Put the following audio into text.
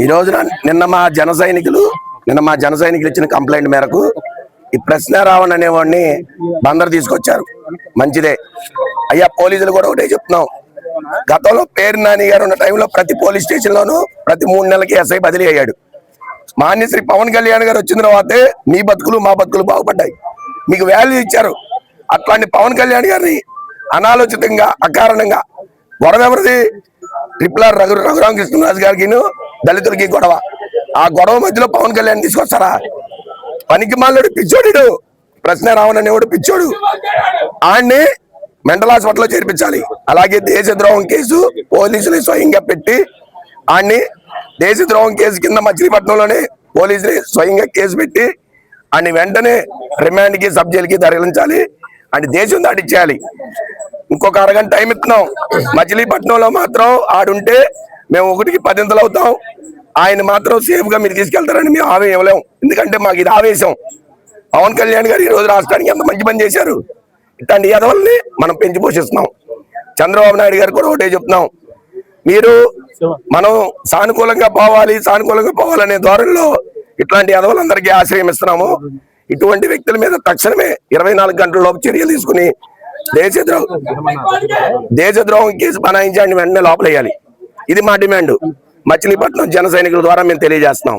ఈ రోజున నిన్న మా జన సైనికులు ఇచ్చిన కంప్లైంట్ మేరకు ఈ ప్రశ్నారావణ్ అనేవాడిని బందరు తీసుకొచ్చారు. మంచిదే అయ్యా. పోలీసులు కూడా ఒకటే చెప్తున్నాం, గతంలో పేరు నాని గారు ఉన్న టైంలో ప్రతి పోలీస్ స్టేషన్ లోనూ ప్రతి 3 నెలలకి ఎస్ఐ బదిలీ అయ్యాడు. మాన్యశ్రీ పవన్ కళ్యాణ్ గారు వచ్చిన తర్వాతే మీ బతుకులు మా బతుకులు బాగుపడ్డాయి, మీకు వాల్యూ ఇచ్చారు. అట్లాంటి పవన్ కళ్యాణ్ గారిని అనాలోచితంగా అకారణంగా గొడవ ఎవరిది? ట్రిపుల్ రఘురామకృష్ణరాజు గారికి దళితులకి గొడవ. ఆ గొడవ మధ్యలో పవన్ కళ్యాణ్ తీసుకొస్తారా? పనికి మాలోడు పిచ్చోడు, ప్రశ్నారావణ్ అనేవాడు పిచ్చోడు. ఆయన్ని మెంటల్ హాస్పిటల్లో చేర్పించాలి. అలాగే దేశద్రోహం కేసు పోలీసులు స్వయంగా పెట్టి ఆయన్ని దేశద్రోహం కేసు కింద మచిలీపట్నంలోనే పోలీసులు స్వయంగా కేసు పెట్టి ఆయన్ని వెంటనే రిమాండ్కి సబ్ జైలుకి తరలించాలి. అని దేశం దాటిచ్చేయాలి. ఇంకొక అరగంట టైం ఇస్తున్నాం. మచిలీపట్నంలో మాత్రం ఆడుంటే మేము 1కి 10 అవుతాం. ఆయన మాత్రం సేఫ్ గా మీరు తీసుకెళ్తారని మేము హామీ ఇవ్వలేము. ఎందుకంటే మాకు ఇది ఆవేశం. పవన్ కళ్యాణ్ గారు ఈ రోజు రాష్ట్రానికి ఎంత మంచి పని చేశారు. ఇట్లాంటి ఎదవల్ని మనం పెంచి పోషిస్తున్నాం. చంద్రబాబు నాయుడు గారు కూడా ఒకటే చెప్తున్నాం, మీరు మనం సానుకూలంగా పోవాలనే ధోరణిలో ఇట్లాంటి ఎదవలందరికీ ఆశ్రయం ఇస్తున్నాము. ఇటువంటి వ్యక్తుల మీద తక్షణమే 24 గంటలలోపు చర్యలు తీసుకుని దేశద్రోహం కేసు బనాయించి వెంటనే లోపలేయాలి. ఇది మా డిమాండ్. మచిలీపట్నం జన సైనికుల ద్వారా మేము తెలియజేస్తున్నాం.